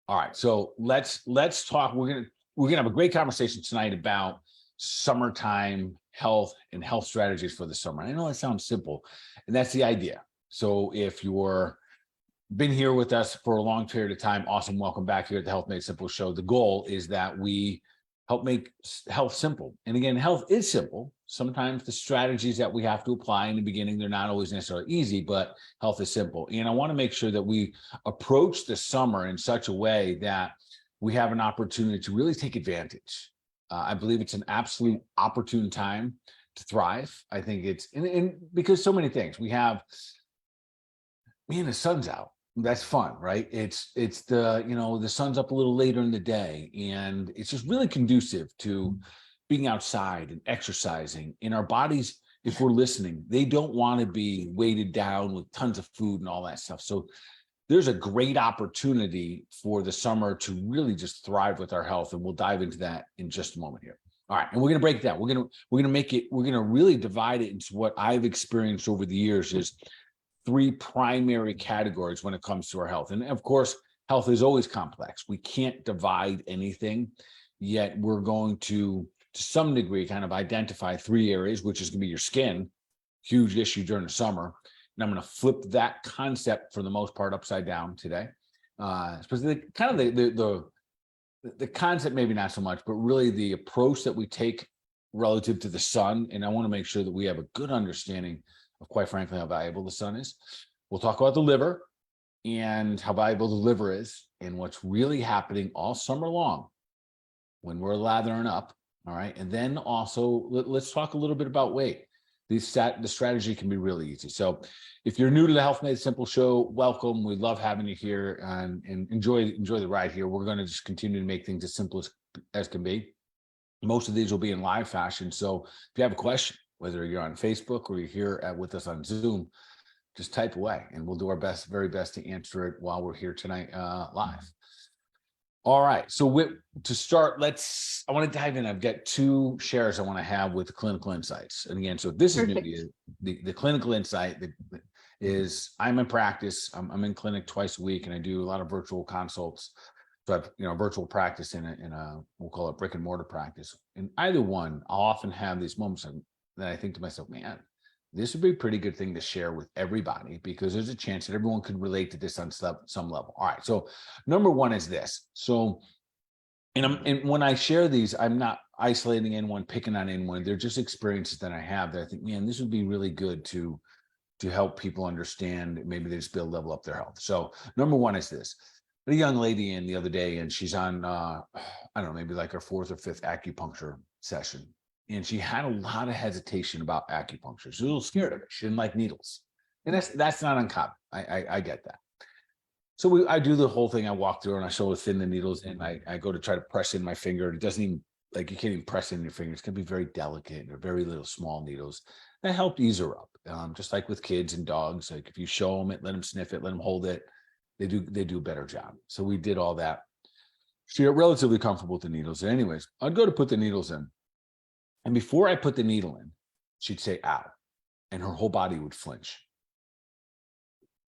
All right, so let's talk. We're gonna have a great conversation tonight about summertime health and health strategies for the summer. I know it sounds simple, and that's the idea. So if you're been here with us for a long period of time, awesome. Welcome back here at the Health Made Simple show. The goal is that we help make health simple. And again, health is simple. Sometimes the strategies that we have to apply in the beginning, they're not always necessarily easy, but health is simple. And I want to make sure that we approach the summer in such a way that we have an opportunity to really take advantage. I believe it's an absolute opportune time to thrive. I think it's because so many things we have, the sun's out. That's fun, right? It's the sun's up a little later in the day, and it's just really conducive to being outside and exercising. In our bodies, if we're listening, they don't want to be weighted down with tons of food and all that stuff. So there's a great opportunity for the summer to really just thrive with our health, and we'll dive into that in just a moment here. All right, and we're gonna break it down. We're gonna really divide it into what I've experienced over the years is three primary categories when it comes to our health. And of course, health is always complex. We can't divide anything, yet we're going to some degree, kind of identify three areas, which is going to be your skin, huge issue during the summer. And I'm going to flip that concept for the most part upside down today. Especially the concept, maybe not so much, but really the approach that we take relative to the sun. And I want to make sure that we have a good understanding of, quite frankly, how valuable the sun is. We'll talk about the liver and how valuable the liver is and what's really happening all summer long when we're lathering up. All right. And then also let's talk a little bit about weight. The strategy can be really easy. So if you're new to the Health Made Simple show, welcome. We love having you here and enjoy the ride here. We're going to just continue to make things as simple as can be. Most of these will be in live fashion. So if you have a question, whether you're on Facebook or you're here with us on Zoom, just type away and we'll do our very best to answer it while we're here tonight live. All right. So to start, I want to dive in. I've got two shares I want to have with the clinical insights. And again, so this is new to you. The clinical insight is I'm in practice. I'm in clinic twice a week and I do a lot of virtual consults. So I've, virtual practice in a, we'll call it brick and mortar practice. In either one, I'll often have these moments that I think to myself, man, this would be a pretty good thing to share with everybody because there's a chance that everyone could relate to this on some level. All right. So number one is this. So, and when I share these, I'm not isolating anyone, picking on anyone. They're just experiences that I have that I think, man, this would be really good to help people understand. Maybe they just be able to level up their health. So number one is this. A young lady in the other day, and she's on, I don't know, maybe like her fourth or fifth acupuncture session. And she had a lot of hesitation about acupuncture. She was a little scared of it. She didn't like needles. And that's not uncommon. I get that. So I do the whole thing. I walk through and I show her thin the needles and I go to try to press in my finger. It doesn't even, you can't even press in your finger. It's going to be very delicate. They're very little small needles. That helped ease her up. Just like with kids and dogs, like if you show them it, let them sniff it, let them hold it, they do a better job. So we did all that. She got relatively comfortable with the needles. And anyways, I'd go to put the needles in. And before I put the needle in, she'd say, ow, and her whole body would flinch.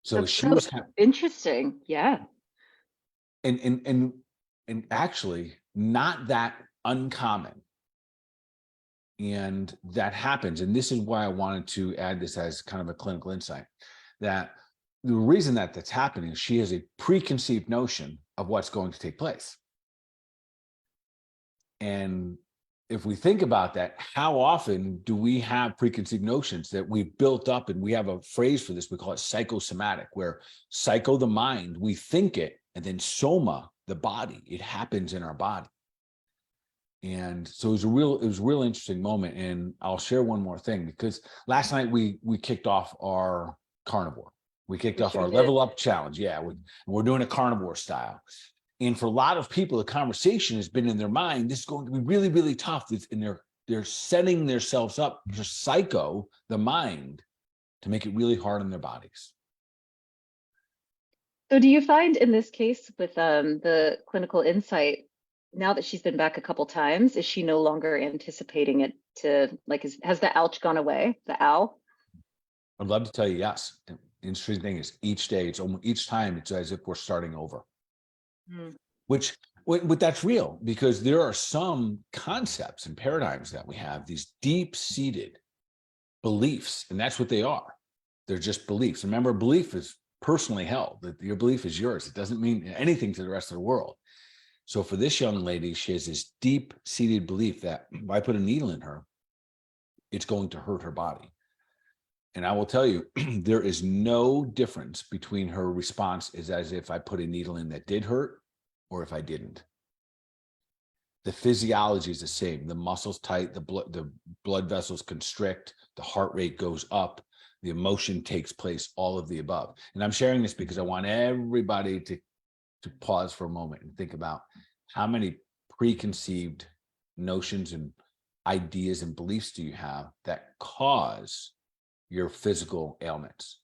So That's so interesting. Yeah. And actually not that uncommon. And that happens. And this is why I wanted to add this as kind of a clinical insight, that the reason that that's happening is she has a preconceived notion of what's going to take place. And if we think about that, how often do we have preconceived notions that we've built up? And we have a phrase for this, we call it psychosomatic, where psycho, the mind, we think it, and then soma, the body, it happens in our body. And so it was a real interesting moment. And I'll share one more thing, because last night we kicked off our carnivore. We kicked off our level up challenge. Yeah, we're doing a carnivore style. And for a lot of people, the conversation has been in their mind, this is going to be really, really tough. And they're setting themselves up to psycho, the mind, to make it really hard on their bodies. So do you find in this case with the clinical insight, now that she's been back a couple times, is she no longer anticipating it to, has the ouch gone away, the ow? I'd love to tell you yes. The interesting thing is each day, each time it's as if we're starting over. But that's real, because there are some concepts and paradigms that we have, these deep-seated beliefs, and that's what they are. They're just beliefs. Remember, belief is personally held, that your belief is yours. It doesn't mean anything to the rest of the world. So for this young lady, she has this deep-seated belief that if I put a needle in her, it's going to hurt her body. And I will tell you, there is no difference between her response is as if I put a needle in that did hurt or if I didn't. The physiology is the same. The muscles tight, the blood vessels constrict, the heart rate goes up, the emotion takes place, all of the above. And I'm sharing this because I want everybody to pause for a moment and think about how many preconceived notions and ideas and beliefs do you have that cause your physical ailments?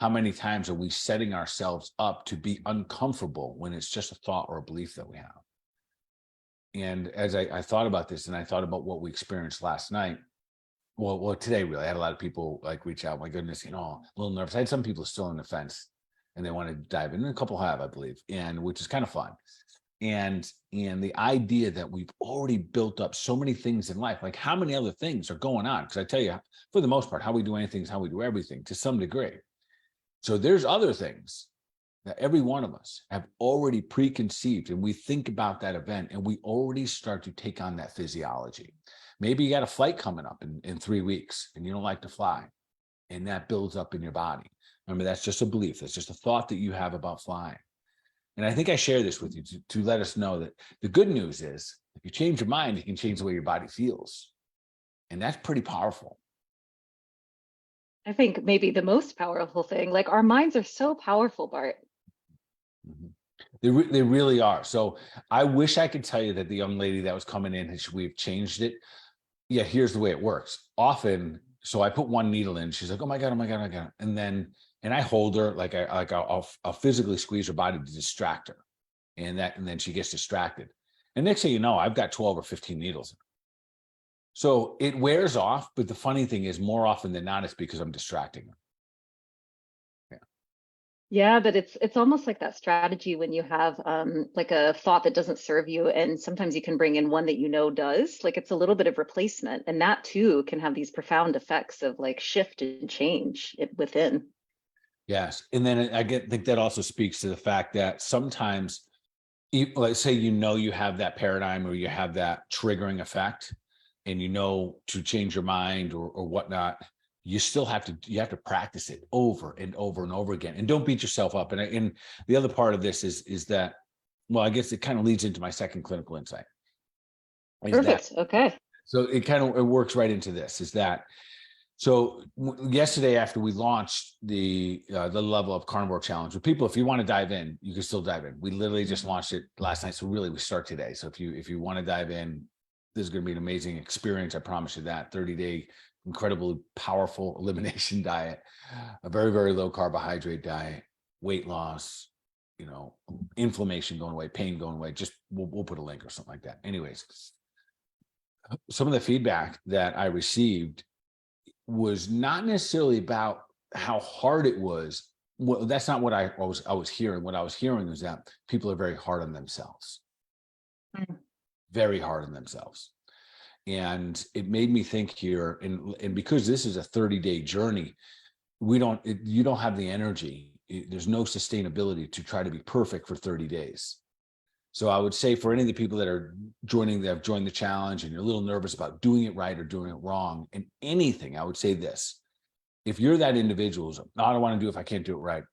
How many times are we setting ourselves up to be uncomfortable when it's just a thought or a belief that we have? And as I thought about this, and I thought about what we experienced last night, well, today really, I had a lot of people like reach out. My goodness, a little nervous. I had some people still on the fence, and they want to dive in. And a couple have, I believe, and which is kind of fun. And the idea that we've already built up so many things in life, like how many other things are going on? Because I tell you, for the most part, how we do anything is how we do everything to some degree. So there's other things that every one of us have already preconceived, and we think about that event and we already start to take on that physiology. Maybe you got a flight coming up in 3 weeks and you don't like to fly, and that builds up in your body. Remember, that's just a belief. That's just a thought that you have about flying. And I think I share this with you to let us know that the good news is if you change your mind, you can change the way your body feels. And that's pretty powerful. I think maybe the most powerful thing, like our minds are so powerful, Bart. Mhm. They really are. So I wish I could tell you that the young lady that was coming in, we've changed it. Yeah, here's the way it works. Often, so I put one needle in. She's like, "Oh my god, oh my god, oh my god!" And I hold her I'll physically squeeze her body to distract her, and then she gets distracted. And next thing you know, I've got 12 or 15 needles. So it wears off. But the funny thing is, more often than not, it's because I'm distracting her. Yeah. Yeah, but it's almost like that strategy when you have like a thought that doesn't serve you, and sometimes you can bring in one that you know does. Like it's a little bit of replacement, and that too can have these profound effects of like shift and change within. Yes. And then think that also speaks to the fact that sometimes, let's say you have that paradigm or you have that triggering effect, and to change your mind or whatnot, you have to practice it over and over and over again, and don't beat yourself up. And the other part of this is that, well, I guess it kind of leads into my second clinical insight. Is that Perfect. Okay. so? It works right into this. Is that so? Yesterday, after we launched the level of carnivore challenge with people, if you want to dive in, you can still dive in. We literally just launched it last night, so really we start today. So if you want to dive in, this is going to be an amazing experience. I promise you that. 30-day, incredibly powerful elimination diet, a very, very low carbohydrate diet, weight loss, inflammation going away, pain going away. Just we'll put a link or something like that. Anyways, some of the feedback that I received was not necessarily about how hard it was. Well, that's not what I was hearing. What I was hearing was that people are very hard on themselves. Very hard on themselves. And it made me think here, and because this is a 30-day journey, you don't have the energy. There's no sustainability to try to be perfect for 30 days. So I would say for any of the people that have joined the challenge and you're a little nervous about doing it right or doing it wrong and anything, I would say this: if you're that individual who's, "No, I don't want to do it if I can't do it right,"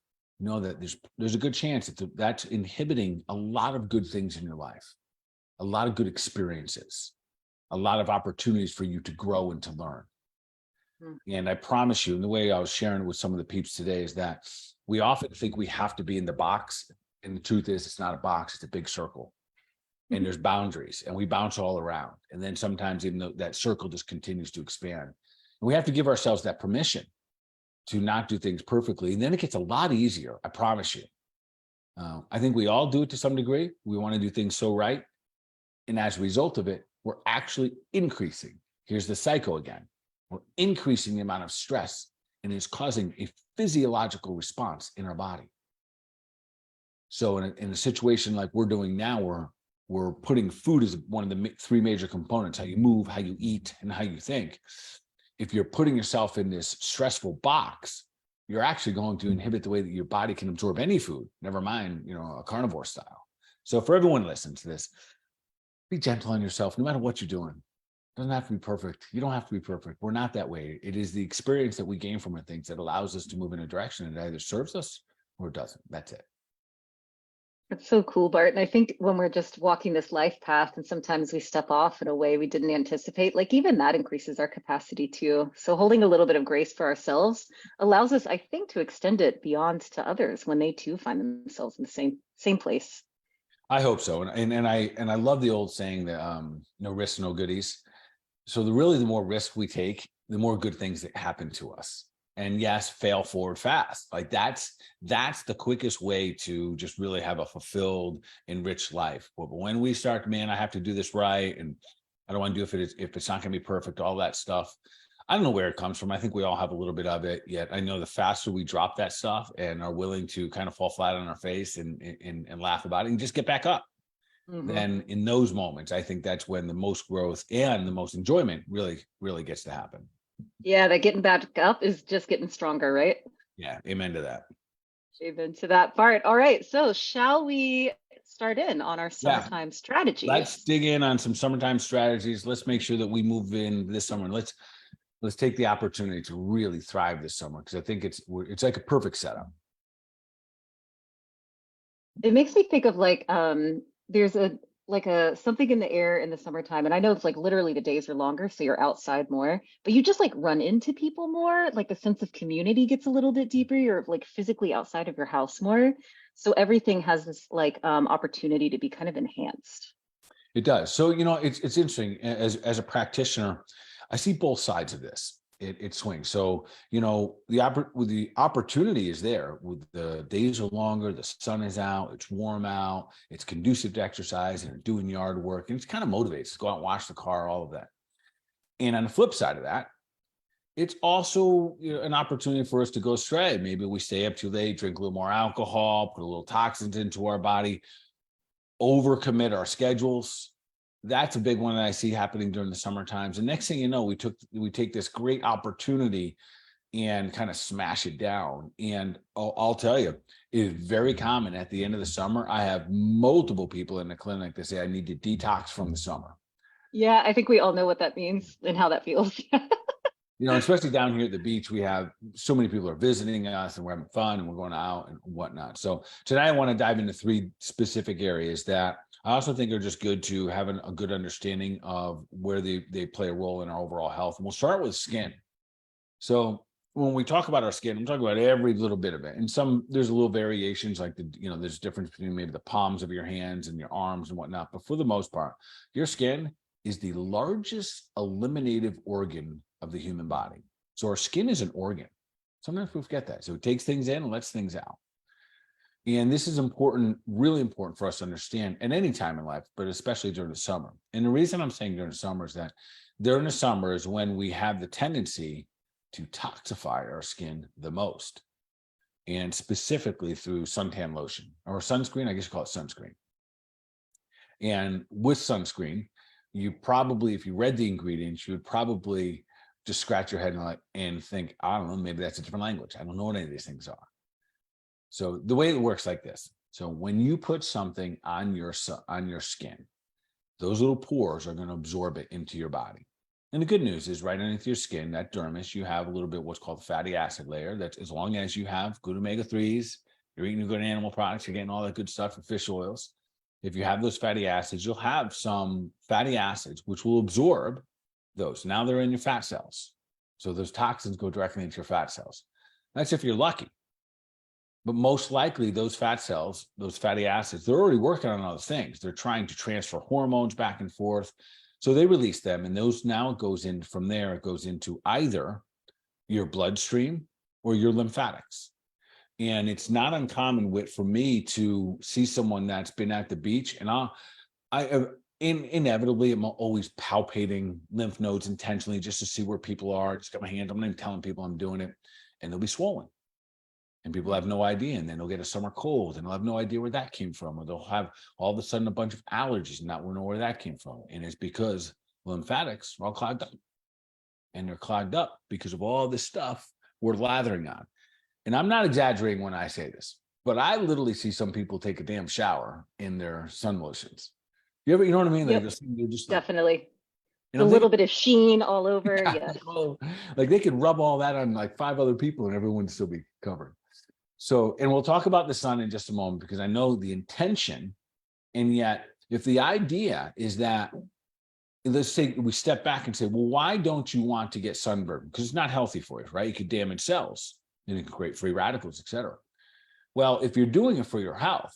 know that there's a good chance that's inhibiting a lot of good things in your life, a lot of good experiences, a lot of opportunities for you to grow and to learn. And I promise you, and the way I was sharing with some of the peeps today is that we often think we have to be in the box. And the truth is, it's not a box, it's a big circle. And there's boundaries, and we bounce all around. And then sometimes even though that circle just continues to expand. And we have to give ourselves that permission to not do things perfectly. And then it gets a lot easier, I promise you. I think we all do it to some degree. We want to do things so right. And as a result of it, we're actually increasing. Here's the psycho again. We're increasing the amount of stress, and it's causing a physiological response in our body. So in a situation like we're doing now, we're putting food as one of the three major components: how you move, how you eat, and how you think. If you're putting yourself in this stressful box, you're actually going to inhibit the way that your body can absorb any food, never mind, a carnivore style. So for everyone listening to this, be gentle on yourself, no matter what you're doing. It doesn't have to be perfect. You don't have to be perfect. We're not that way. It is the experience that we gain from it, things that allows us to move in a direction, and it either serves us or it doesn't. That's it. It's so cool, Bart. And I think when we're just walking this life path and sometimes we step off in a way we didn't anticipate, like even that increases our capacity too. So holding a little bit of grace for ourselves allows us, I think, to extend it beyond to others when they too find themselves in the same place. I hope so. And I love the old saying that no risks, no goodies. So the more risk we take, the more good things that happen to us. And yes, fail forward fast. Like that's the quickest way to just really have a fulfilled, enriched life. But when we start, man, I have to do this right, and I don't want to do if it's not going to be perfect, all that stuff. I don't know where it comes from. I think we all have a little bit of it. Yet I know the faster we drop that stuff and are willing to kind of fall flat on our face and laugh about it and just get back up, Mhm. then in those moments, I think that's when the most growth and the most enjoyment really gets to happen. Yeah, that getting back up is just getting stronger, right? Yeah, amen to that. Amen to that, Bart. All right, so shall we start in on our Yeah, summertime let's strategies? dig in on some summertime strategies. Let's make sure that we move in this summer. Let's take the opportunity to really thrive this summer, because I think it's like a perfect setup. It makes me think of like there's a something in the air in the summertime, and I know it's like literally the days are longer, so you're outside more, but you just like run into people more, like the sense of community gets a little bit deeper. You're like physically outside of your house more. So everything has this like opportunity to be kind of enhanced. It does. So, it's interesting. As a practitioner, I see both sides of this. It swings. So, the opportunity is there. With the days are longer, the sun is out, it's warm out, it's conducive to exercise and doing yard work, and it's kind of motivates to go out and wash the car, all of that. And on the flip side of that, it's also an opportunity for us to go astray. Maybe we stay up too late, drink a little more alcohol, put a little toxins into our body, overcommit our schedules. That's a big one that I see happening during the summer times. And next thing you know, we take this great opportunity and kind of smash it down. And I'll tell you, it is very common at the end of the summer. I have multiple people in the clinic that say I need to detox from the summer. Yeah, I think we all know what that means and how that feels. Especially down here at the beach, we have so many people are visiting us and we're having fun and we're going out and whatnot. So today I want to dive into three specific areas that I also think are just good to have a good understanding of where they play a role in our overall health. And we'll start with skin. So when we talk about our skin, I'm talking about every little bit of it. And there's a little variations, like there's a difference between maybe the palms of your hands and your arms and whatnot. But for the most part, your skin is the largest eliminative organ of the human body. So our skin is an organ. Sometimes we forget that. So it takes things in and lets things out. And this is important, really important for us to understand at any time in life, but especially during the summer. And the reason I'm saying during the summer is that during the summer is when we have the tendency to toxify our skin the most, and specifically through suntan lotion or sunscreen. I guess you call it sunscreen. And with sunscreen, you probably, if you read the ingredients, you would probably just scratch your head and think, I don't know, maybe that's a different language. I don't know what any of these things are. So the way it works like this. So when you put something on your skin, those little pores are going to absorb it into your body. And the good news is right underneath your skin, that dermis, you have a little bit of what's called the fatty acid layer. That's as long as you have good omega-3s, you're eating good animal products, you're getting all that good stuff from fish oils. If you have those fatty acids, you'll have some fatty acids, which will absorb those. Now they're in your fat cells. So those toxins go directly into your fat cells. That's if you're lucky. But most likely those fat cells, those fatty acids, they're already working on other things. They're trying to transfer hormones back and forth. So they release them, and those now goes in from there, it goes into either your bloodstream or your lymphatics. And it's not uncommon for me to see someone that's been at the beach, and inevitably I'm always palpating lymph nodes intentionally just to see where people are. Just got my hand, I'm not even telling people I'm doing it, and they'll be swollen. And people have no idea, and then they'll get a summer cold and they'll have no idea where that came from, or they'll have all of a sudden a bunch of allergies and not know where that came from. And it's because lymphatics are all clogged up, and they're clogged up because of all this stuff we're lathering on. And I'm not exaggerating when I say this, but I literally see some people take a damn shower in their sun lotions. You know what I mean? Yep. They're just Definitely. and A I'm little thinking, bit of sheen all over. yeah, Yes. like they could rub all that on like 5 other people and everyone would still be covered. So, and we'll talk about the sun in just a moment, because I know the intention. And yet, if the idea is that, let's say we step back and say, well, why don't you want to get sunburned? Because it's not healthy for you, right? You could damage cells and it can create free radicals, et cetera. Well, if you're doing it for your health,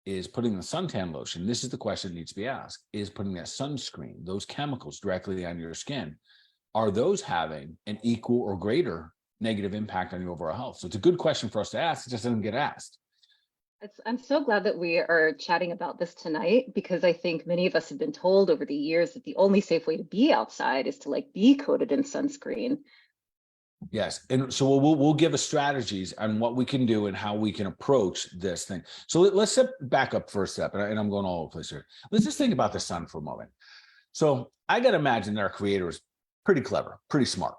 is putting the suntan lotion, this is the question that needs to be asked, is putting that sunscreen, those chemicals directly on your skin, are those having an equal or greater negative impact on your overall health? So it's a good question for us to ask. It just doesn't get asked. I'm so glad that we are chatting about this tonight, because I think many of us have been told over the years that the only safe way to be outside is to like be coated in sunscreen. Yes. And so we'll give us strategies on what we can do and how we can approach this thing. So let's back up for a step. And I'm going all over the place here. Let's just think about the sun for a moment. So I got to imagine that our creator is pretty clever, pretty smart.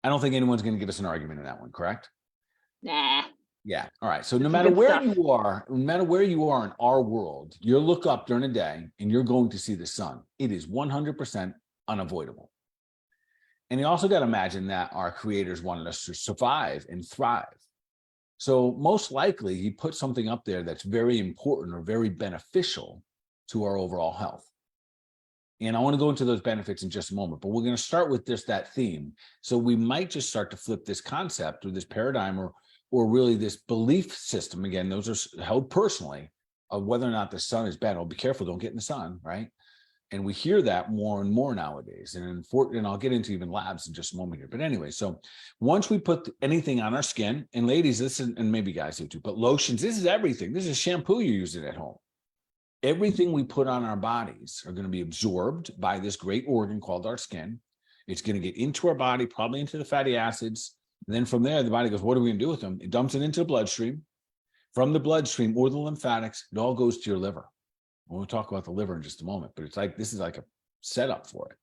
I don't think anyone's going to give us an argument in that one, correct? Nah. Yeah. All right. So no Some matter good where stuff. you are, no matter where you are in our world, you'll look up during the day and you're going to see the sun. It is 100% unavoidable. And you also got to imagine that our creators wanted us to survive and thrive. So most likely he put something up there that's very important or very beneficial to our overall health. And I want to go into those benefits in just a moment, but we're going to start with just that theme. So we might just start to flip this concept or this paradigm or really this belief system. Again, those are held personally, of whether or not the sun is bad. Oh, be careful, don't get in the sun, right? And we hear that more and more nowadays. And I'll get into even labs in just a moment here. But anyway, so once we put anything on our skin, and ladies, listen, and maybe guys do too, but lotions, this is everything. This is shampoo you're using at home. Everything we put on our bodies are going to be absorbed by this great organ called our skin. It's going to get into our body, probably into the fatty acids. And then from there, the body goes, what are we going to do with them? It dumps it into the bloodstream. From the bloodstream or the lymphatics, it all goes to your liver. We'll talk about the liver in just a moment, but it's like, this is like a setup for it.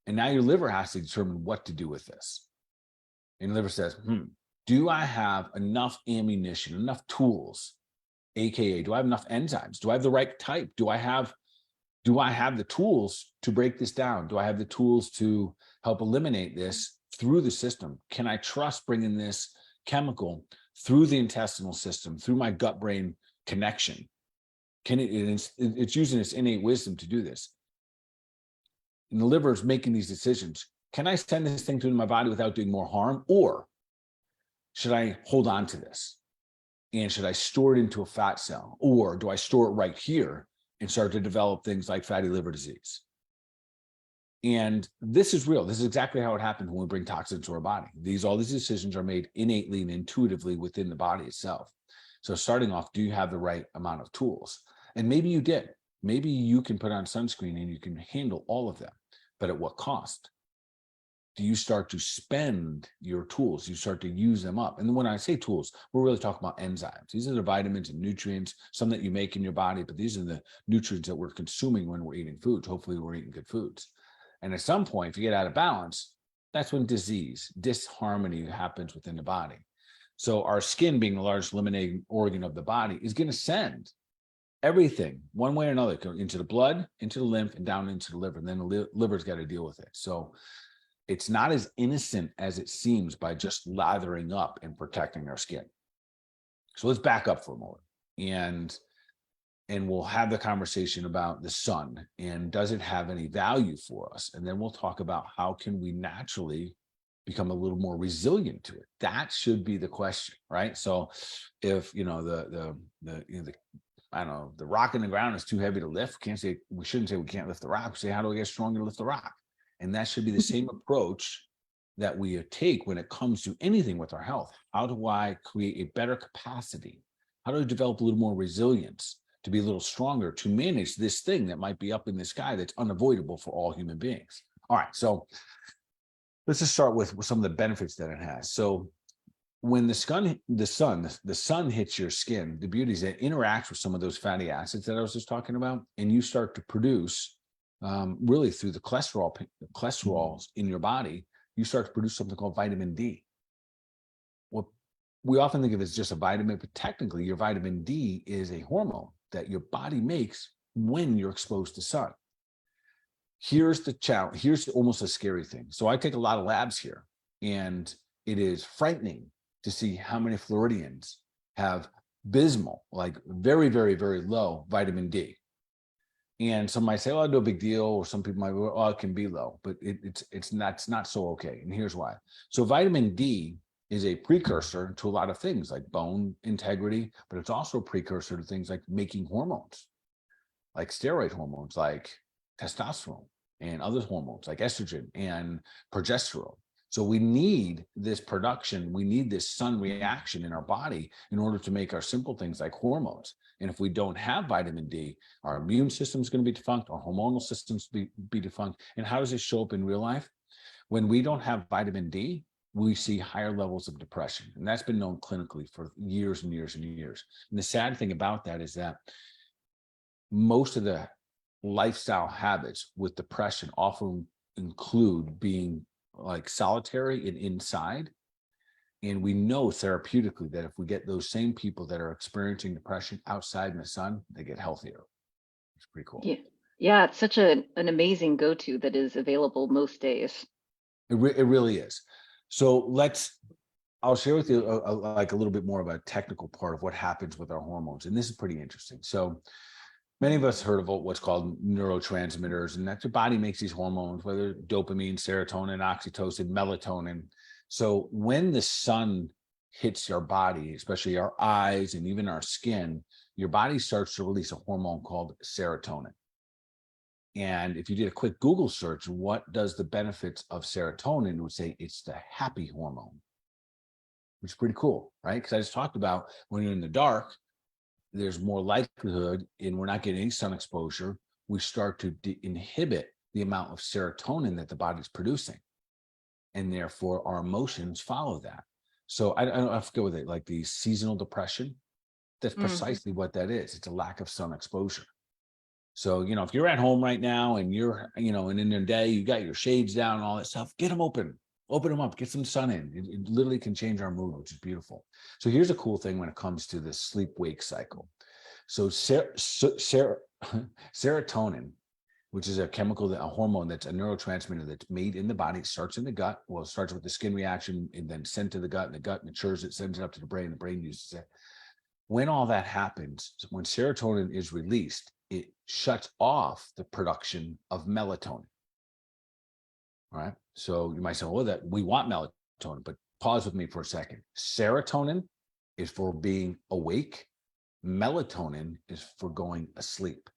And now your liver has to determine what to do with this. And the liver says, do I have enough ammunition, enough tools, AKA, do I have enough enzymes? Do I have the right type? Do I have the tools to break this down? Do I have the tools to help eliminate this through the system? Can I trust bringing this chemical through the intestinal system, through my gut-brain connection? It's using its innate wisdom to do this. And the liver is making these decisions. Can I send this thing through my body without doing more harm? Or should I hold on to this? And should I store it into a fat cell? Or do I store it right here and start to develop things like fatty liver disease? And this is real. This is exactly how it happens when we bring toxins to our body. All these decisions are made innately and intuitively within the body itself. So starting off, do you have the right amount of tools? And maybe you did. Maybe you can put on sunscreen and you can handle all of them, but at what cost? Do you start to spend your tools? You start to use them up. And when I say tools, we're really talking about enzymes. These are the vitamins and nutrients, some that you make in your body, but these are the nutrients that we're consuming when we're eating foods. Hopefully we're eating good foods. And at some point, if you get out of balance, that's when disharmony happens within the body. So our skin, being the largest eliminating organ of the body, is going to send everything one way or another into the blood, into the lymph, and down into the liver. And then the liver's got to deal with it. So it's not as innocent as it seems by just lathering up and protecting our skin. So let's back up for a moment and we'll have the conversation about the sun and does it have any value for us? And then we'll talk about how can we naturally become a little more resilient to it. That should be the question, right? So if the rock in the ground is too heavy to lift, we shouldn't say we can't lift the rock. We say, how do I get stronger to lift the rock? And that should be the same approach that we take when it comes to anything with our health. How do I create a better capacity? How do I develop a little more resilience to be a little stronger to manage this thing that might be up in the sky that's unavoidable for all human beings? All right, so let's just start with some of the benefits that it has. So when the sun hits your skin, the beauty is it interacts with some of those fatty acids that I was just talking about, and you start to produce really through the cholesterols in your body, you start to produce something called vitamin D. Well, we often think of it as just a vitamin, but technically your vitamin D is a hormone that your body makes when you're exposed to sun. Here's the challenge. Here's almost a scary thing. So I take a lot of labs here, and it is frightening to see how many Floridians have abysmal, like very, very, very low vitamin D. And some might say, "Oh, no big deal," or some people might, "Oh, it can be low," but it's not so okay. And here's why. So vitamin D is a precursor to a lot of things like bone integrity, but it's also a precursor to things like making hormones, like steroid hormones, like testosterone, and other hormones like estrogen and progesterone. So we need this production, we need this sun reaction in our body in order to make our simple things like hormones. And if we don't have vitamin D, our immune system is going to be defunct, our hormonal systems be defunct. And how does it show up in real life? When we don't have vitamin D, we see higher levels of depression. And that's been known clinically for years and years and years. And the sad thing about that is that most of the lifestyle habits with depression often include being like solitary and inside. And we know therapeutically that if we get those same people that are experiencing depression outside in the sun, they get healthier. It's pretty cool. Yeah. Yeah, it's such an amazing go-to that is available most days. It really is. So I'll share with you like a little bit more of a technical part of what happens with our hormones. And this is pretty interesting. So many of us heard of what's called neurotransmitters, and that your body makes these hormones, whether dopamine, serotonin, oxytocin, melatonin. So when the sun hits your body, especially our eyes and even our skin, your body starts to release a hormone called serotonin. And if you did a quick Google search, what does the benefits of serotonin, it would say it's the happy hormone, which is pretty cool, right? Because I just talked about when you're in the dark, there's more likelihood, and we're not getting any sun exposure, we start to inhibit the amount of serotonin that the body's producing. And therefore, our emotions follow that. So I forget what like the seasonal depression, that's precisely what that is. It's a lack of sun exposure. So, if you're at home right now and you're, and in your day, you got your shades down and all that stuff, get them open them up, get some sun in. It literally can change our mood, which is beautiful. So here's a cool thing when it comes to the sleep-wake cycle. So serotonin, which is a hormone that's a neurotransmitter that's made in the body, it starts in the gut. Well, it starts with the skin reaction and then sent to the gut, and the gut matures it, sends it up to the brain uses it. When all that happens, when serotonin is released, it shuts off the production of melatonin. All right. So you might say, well, that we want melatonin, but pause with me for a second. Serotonin is for being awake. Melatonin is for going asleep.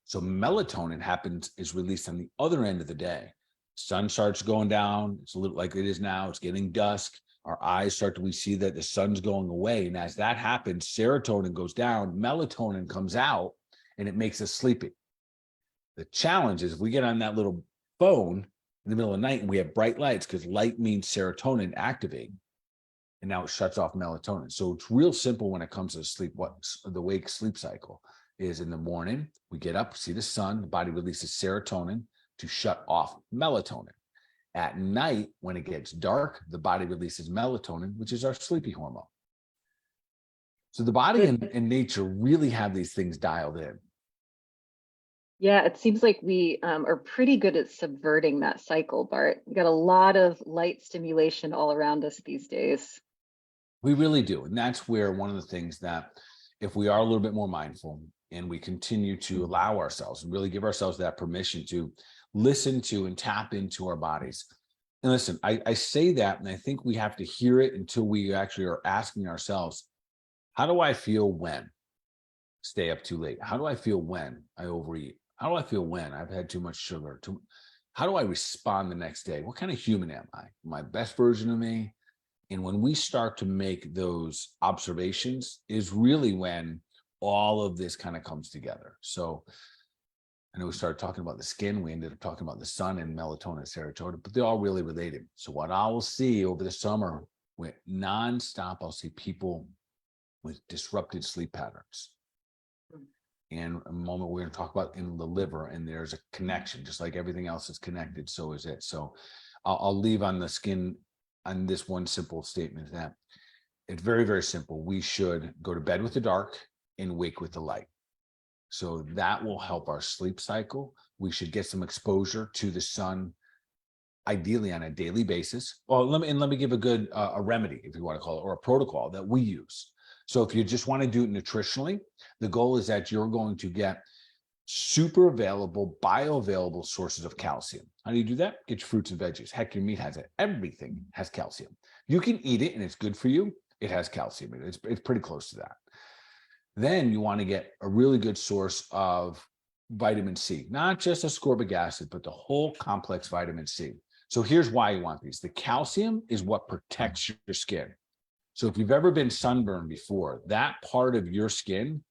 So melatonin is released on the other end of the day. Sun starts going down. It's a little like it is now. It's getting dusk. Our eyes we see that the sun's going away. And as that happens, serotonin goes down, melatonin comes out, and it makes us sleepy. The challenge is if we get on that little phone in the middle of the night and we have bright lights, because light means serotonin activating, and now it shuts off melatonin. So it's real simple when it comes to sleep. What the wake sleep cycle is: in the morning, we get up, see the sun, the body releases serotonin to shut off melatonin. At night, when it gets dark, the body releases melatonin, which is our sleepy hormone. So the body and nature really have these things dialed in. Yeah, it seems like we are pretty good at subverting that cycle, Bart. We got a lot of light stimulation all around us these days. We really do. And that's where one of the things that, if we are a little bit more mindful and we continue to allow ourselves and really give ourselves that permission to listen to and tap into our bodies. And listen, I say that, and I think we have to hear it until we actually are asking ourselves, how do I feel when stay up too late? How do I feel when I overeat? How do I feel when I've had too much sugar? How do I respond the next day? What kind of human am I? My best version of me? And when we start to make those observations is really when all of this kind of comes together. So I know we started talking about the skin. We ended up talking about the sun and melatonin and serotonin, but they're all really related. So what I will see over the summer with nonstop, I'll see people with disrupted sleep patterns. And a moment we're going to talk about in the liver, and there's a connection, just like everything else is connected, so is it. So I'll leave on the skin on this one simple statement that it's very, very simple. We should go to bed with the dark and wake with the light. So that will help our sleep cycle. We should get some exposure to the sun, ideally on a daily basis. Well, let me give a good a remedy, if you want to call it, or a protocol that we use. So if you just want to do it nutritionally, the goal is that you're going to get super available, bioavailable sources of calcium. How do you do that? Get your fruits and veggies. Heck, your meat has it. Everything has calcium. You can eat it and it's good for you. It has calcium in it. It's pretty close to that. Then you want to get a really good source of vitamin C, not just ascorbic acid, but the whole complex vitamin C. So here's why you want these. The calcium is what protects your skin. So if you've ever been sunburned before, that part of your skin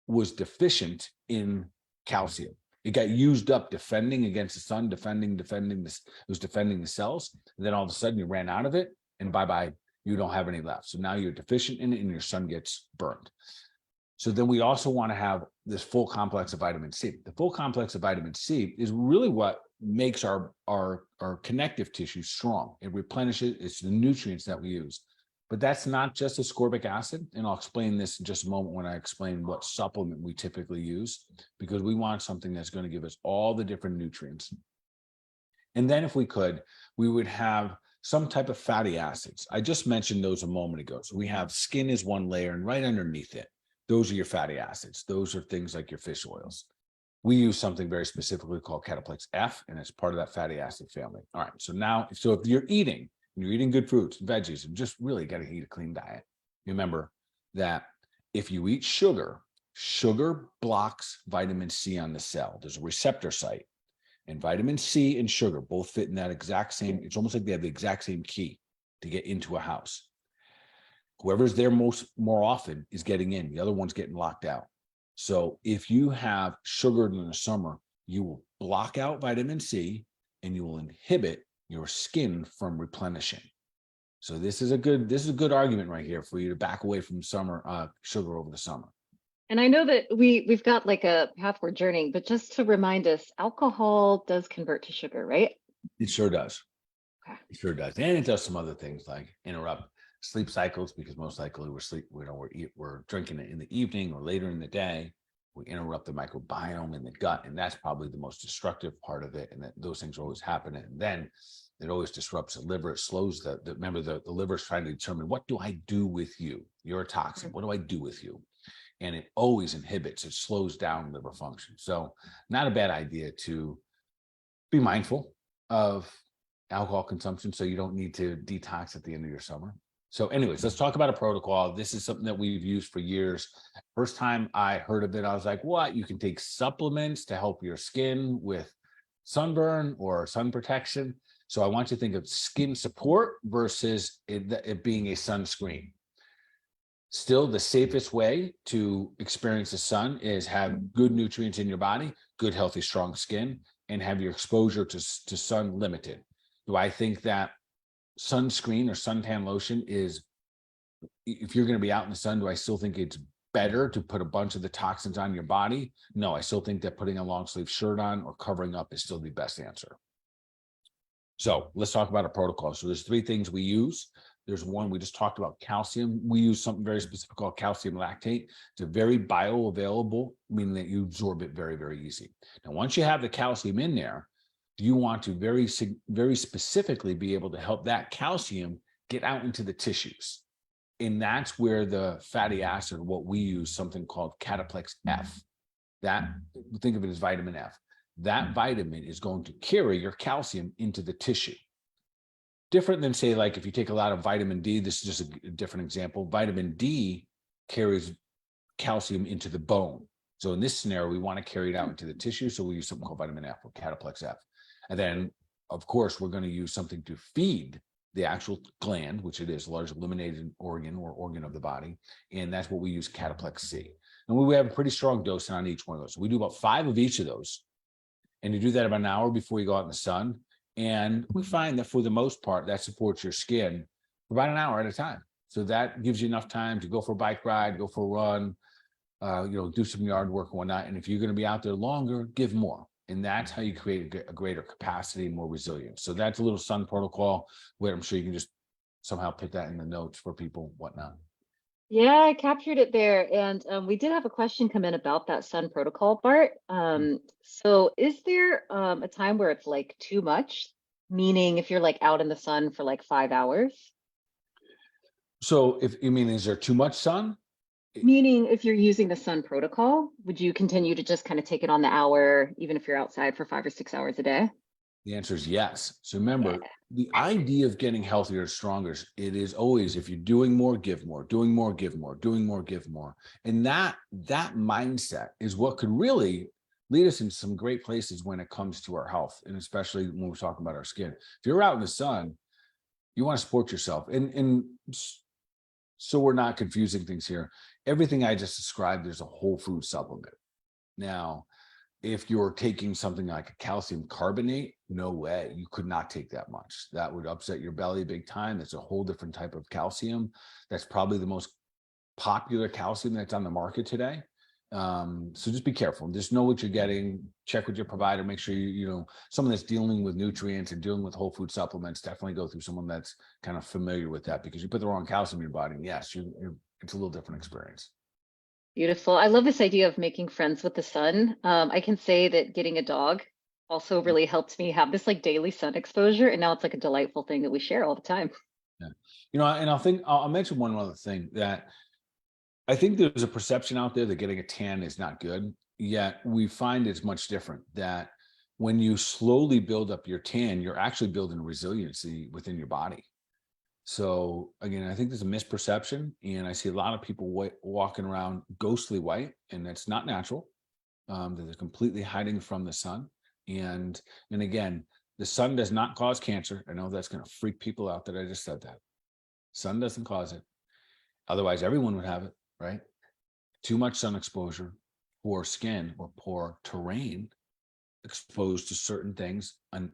was deficient in calcium. It got used up defending against the sun, defending this. It was defending the cells. And then all of a sudden you ran out of it, and bye-bye, you don't have any left. So now you're deficient in it and your sun gets burned. So then we also want to have this full complex of vitamin C. The full complex of vitamin C is really what makes our connective tissue strong. It replenishes, it's the nutrients that we use. But that's not just ascorbic acid. And I'll explain this in just a moment when I explain what supplement we typically use, because we want something that's going to give us all the different nutrients. And then if we could, we would have some type of fatty acids. I just mentioned those a moment ago. So we have skin is one layer, and right underneath it, those are your fatty acids. Those are things like your fish oils. We use something very specifically called cataplex F, and it's part of that fatty acid family. All right. So now, if you're eating good fruits and veggies and just really got to eat a clean diet, remember that if you eat sugar, sugar blocks vitamin C on the cell. There's a receptor site, and vitamin C and sugar both fit in that exact same, it's almost like they have the exact same key to get into a house. Whoever's there more often is getting in. The other one's getting locked out. So if you have sugar in the summer, you will block out vitamin C and you will inhibit your skin from replenishing. So this is a good argument right here for you to back away from sugar over the summer. And I know that we've got like a path we're journeying, but just to remind us, alcohol does convert to sugar, right? It sure does. Okay. It sure does. And it does some other things like interrupt sleep cycles, because most likely we're drinking it in the evening or later in the day. We interrupt the microbiome in the gut, and that's probably the most destructive part of it. And that those things are always happening. And then it always disrupts the liver. It slows remember the liver is trying to determine, what do I do with you? You're a toxin. What do I do with you? And it always inhibits, it slows down liver function. So not a bad idea to be mindful of alcohol consumption so you don't need to detox at the end of your summer. So anyways, let's talk about a protocol. This is something that we've used for years. First time I heard of it, I was like, what? You can take supplements to help your skin with sunburn or sun protection. So I want you to think of skin support versus it being a sunscreen. Still, the safest way to experience the sun is have good nutrients in your body, good, healthy, strong skin, and have your exposure to sun limited. Do I think that sunscreen or suntan lotion is, if you're going to be out in the sun, do I still think it's better to put a bunch of the toxins on your body? No, I still think that putting a long sleeve shirt on or covering up is still the best answer. So let's talk about a protocol. So there's three things we use. There's one, we just talked about calcium. We use something very specific called calcium lactate. It's a very bioavailable, meaning that you absorb it very, very easy. Now, once you have the calcium in there, you want to very, very specifically be able to help that calcium get out into the tissues. And that's where the fatty acid, what we use, something called cataplex F. That, think of it as vitamin F. That vitamin is going to carry your calcium into the tissue. Different than, say, like if you take a lot of vitamin D, this is just a different example. Vitamin D carries calcium into the bone. So in this scenario, we want to carry it out into the tissue. So we use something called vitamin F or cataplex F. And then, of course, we're going to use something to feed the actual gland, which it is, a large eliminated organ or organ of the body. And that's what we use, cataplex C. And we have a pretty strong dose on each one of those. So we do about 5 of each of those. And you do that about an hour before you go out in the sun. And we find that for the most part, that supports your skin for about an hour at a time. So that gives you enough time to go for a bike ride, go for a run, do some yard work and whatnot. And if you're going to be out there longer, give more. And that's how you create a greater capacity and more resilience. So that's a little sun protocol where I'm sure you can just somehow put that in the notes for people, whatnot. Yeah, I captured it there. And we did have a question come in about that sun protocol, Bart. So is there a time where it's like too much? Meaning if you're like out in the sun for like 5 hours? So if you mean, is there too much sun? Meaning if you're using the sun protocol, would you continue to just kind of take it on the hour, even if you're outside for 5 or 6 hours a day? The answer is yes. So Yeah. remember, the idea of getting healthier and stronger, it is always, if you're doing more, give more, doing more, give more, doing more, give more. And that mindset is what could really lead us into some great places when it comes to our health, and especially when we're talking about our skin. If you're out in the sun, you want to support yourself. And so we're not confusing things here. Everything I just described, there's a whole food supplement. Now, if you're taking something like a calcium carbonate, no way, you could not take that much. That would upset your belly big time. It's a whole different type of calcium. That's probably the most popular calcium that's on the market today. So just be careful. Just know what you're getting. Check with your provider. Make sure someone that's dealing with nutrients and dealing with whole food supplements. Definitely go through someone that's kind of familiar with that, because you put the wrong calcium in your body, and yes, it's a little different experience. Beautiful. I love this idea of making friends with the sun. I can say that getting a dog also really helped me have this like daily sun exposure. And now it's like a delightful thing that we share all the time. Yeah. And I'll mention one other thing, that I think there's a perception out there that getting a tan is not good. Yet we find it's much different, that when you slowly build up your tan, you're actually building resiliency within your body. So again, I think there's a misperception, and I see a lot of people walking around ghostly white, and that's not natural. That they're completely hiding from the sun, and again, the sun does not cause cancer. I know that's going to freak people out that I just said that. Sun doesn't cause it. Otherwise, everyone would have it, right? Too much sun exposure, poor skin, or poor terrain exposed to certain things, and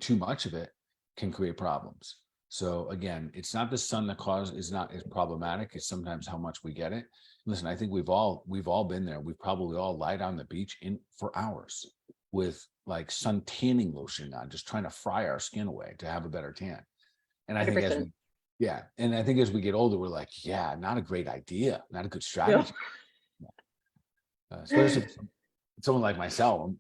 too much of it can create problems. So again, it's not the sun that is problematic. It's sometimes how much we get it. Listen, I think we've all been there. We've probably all lied on the beach for hours with like sun tanning lotion on, just trying to fry our skin away to have a better tan. And I think 100%. and I think as we get older, we're like, yeah, not a great idea, not a good Yeah. strategy. Especially for someone like myself,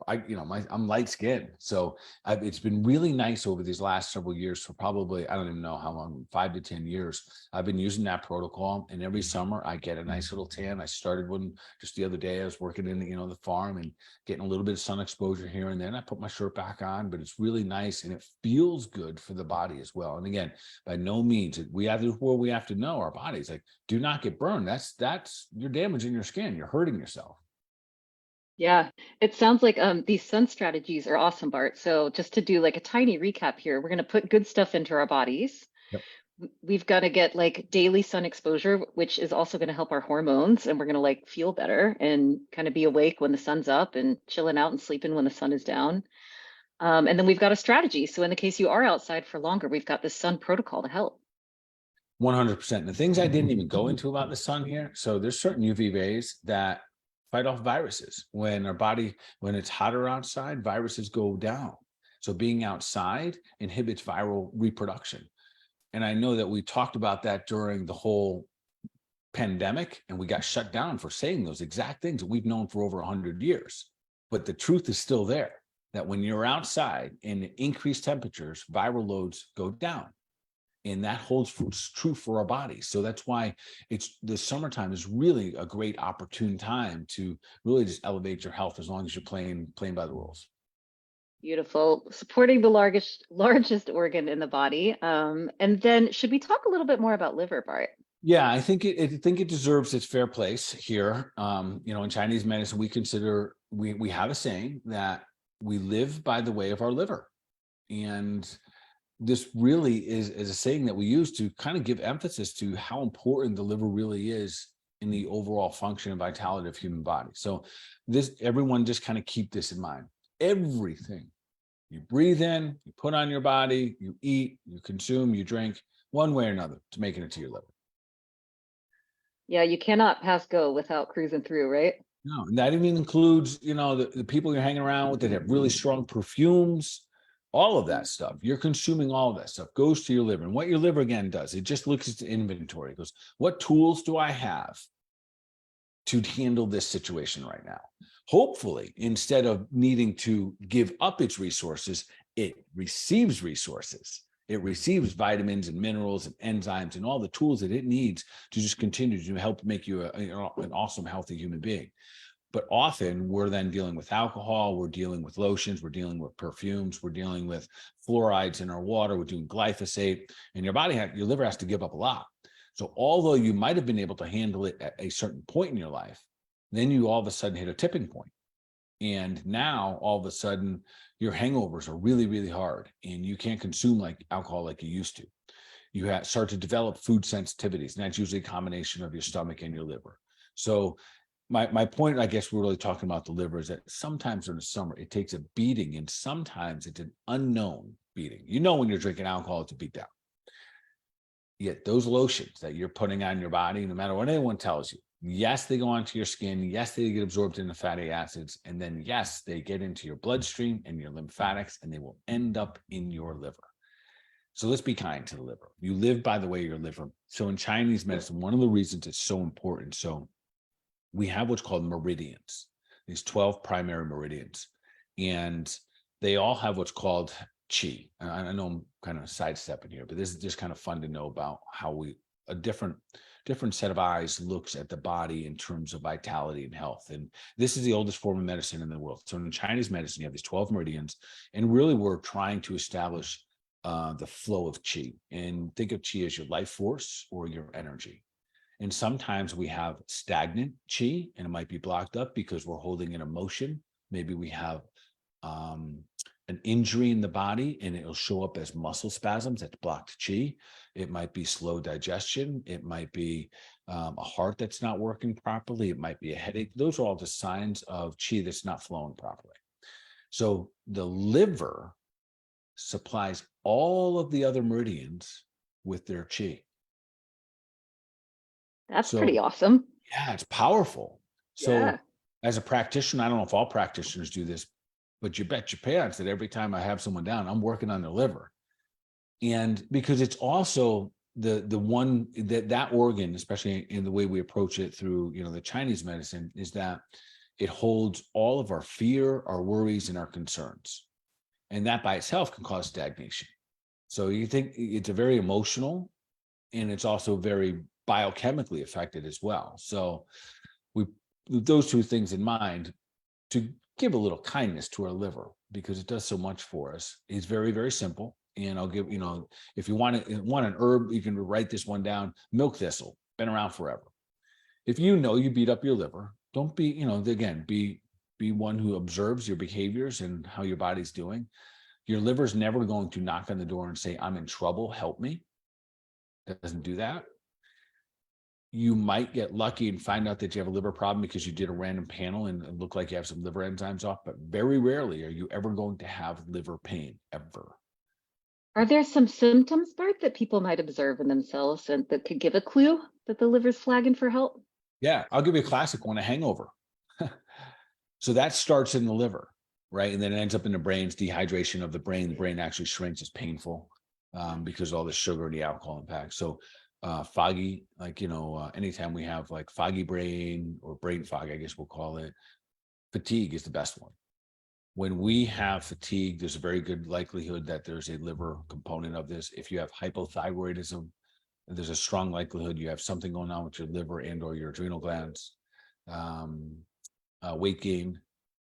I'm light skinned. So it's been really nice over these last several years, for probably, I don't even know how long, 5 to 10 years. I've been using that protocol, and every summer I get a nice little tan. I started one just the other day. I was working in, the farm, and getting a little bit of sun exposure here and then. I put my shirt back on, but it's really nice, and it feels good for the body as well. And again, by no means, we have to know our bodies, like, do not get burned. That's you're damaging your skin. You're hurting yourself. Yeah, it sounds like these sun strategies are awesome, Bart. So just to do like a tiny recap here, we're going to put good stuff into our bodies. Yep. We've got to get like daily sun exposure, which is also going to help our hormones, and we're going to like feel better and kind of be awake when the sun's up, and chilling out and sleeping when the sun is down. And then we've got a strategy. So in the case you are outside for longer, we've got this sun protocol to help. 100%. The things I didn't even go into about the sun here. So there's certain UV rays that fight off viruses. When it's hotter outside, viruses go down. So being outside inhibits viral reproduction. And I know that we talked about that during the whole pandemic, and we got shut down for saying those exact things that we've known for over 100 years. But the truth is still there, that when you're outside in increased temperatures, viral loads go down. And that holds true for our bodies. So that's why the summertime is really a great opportune time to really just elevate your health, as long as you're playing by the rules. Beautiful. Supporting the largest organ in the body. And then should we talk a little bit more about liver, Bart? Yeah, I think it deserves its fair place here. In Chinese medicine, we have a saying that we live by the way of our liver. And this really is a saying that we use to kind of give emphasis to how important the liver really is in the overall function and vitality of human body. So everyone just kind of keep this in mind. Everything You breathe in, you put on your body, you eat, you consume, you drink, one way or another to making it to your liver. Yeah, you cannot pass go without cruising through, right? No, and that even includes, the people you're hanging around with that have really strong perfumes, all of that stuff. You're consuming all of that stuff, goes to your liver. And what your liver again does, it just looks at the inventory. It goes, what tools do I have to handle this situation right now? Hopefully, instead of needing to give up its resources, it receives resources. It receives vitamins and minerals and enzymes and all the tools that it needs to just continue to help make you an awesome, healthy human being. But often we're then dealing with alcohol, we're dealing with lotions, we're dealing with perfumes, we're dealing with fluorides in our water, we're doing glyphosate, and your liver has to give up a lot. So although you might have been able to handle it at a certain point in your life, then you all of a sudden hit a tipping point. And now all of a sudden your hangovers are really, really hard and you can't consume like alcohol like you used to. You start to develop food sensitivities, and that's usually a combination of your stomach and your liver. So my point, I guess we're really talking about the liver, is that sometimes during the summer it takes a beating, and sometimes it's an unknown beating. When you're drinking alcohol, it's a beat down. Yet those lotions that you're putting on your body, no matter what anyone tells you, yes, they go onto your skin. Yes, they get absorbed into fatty acids. And then, yes, they get into your bloodstream and your lymphatics, and they will end up in your liver. So let's be kind to the liver. You live by the way your liver. So in Chinese medicine, one of the reasons it's so important. So we have what's called meridians, these 12 primary meridians, and they all have what's called qi. And I know I'm kind of sidestepping here, but this is just kind of fun to know about how a different set of eyes looks at the body in terms of vitality and health. And this is the oldest form of medicine in the world. So in Chinese medicine, you have these 12 meridians, and really we're trying to establish the flow of qi. And think of qi as your life force or your energy. And sometimes we have stagnant qi, and it might be blocked up because we're holding an emotion. Maybe we have an injury in the body, and it'll show up as muscle spasms. That's blocked qi. It might be slow digestion. It might be a heart that's not working properly. It might be a headache. Those are all the signs of qi that's not flowing properly. So the liver supplies all of the other meridians with their qi. That's pretty awesome. Yeah, it's powerful. So Yeah. as a practitioner, I don't know if all practitioners do this, but you bet your pants that every time I have someone down, I'm working on their liver. And because it's also the one that organ, especially in the way we approach it through, the Chinese medicine, is that it holds all of our fear, our worries, and our concerns. And that by itself can cause stagnation. So you think it's a very emotional, and it's also very biochemically affected as well. So with those two things in mind, to give a little kindness to our liver, because it does so much for us. It's very, very simple. And I'll give, if you want an herb, you can write this one down. Milk thistle, been around forever. If you beat up your liver, don't be, again, be one who observes your behaviors and how your body's doing. Your liver's never going to knock on the door and say, I'm in trouble, help me. It doesn't do that. You might get lucky and find out that you have a liver problem because you did a random panel and it looked like you have some liver enzymes off, but very rarely are you ever going to have liver pain, ever. Are there some symptoms, Bart, that people might observe in themselves and that could give a clue that the liver's flagging for help? Yeah, I'll give you a classic one, a hangover. So that starts in the liver, right? And then it ends up in the brain's dehydration of the brain. The brain actually shrinks. It's painful because of all the sugar and the alcohol impact. So foggy, anytime we have like foggy brain or brain fog, I guess we'll call it, fatigue is the best one. When we have fatigue, there's a very good likelihood that there's a liver component of this. If you have hypothyroidism, there's a strong likelihood you have something going on with your liver and or your adrenal glands. Weight gain,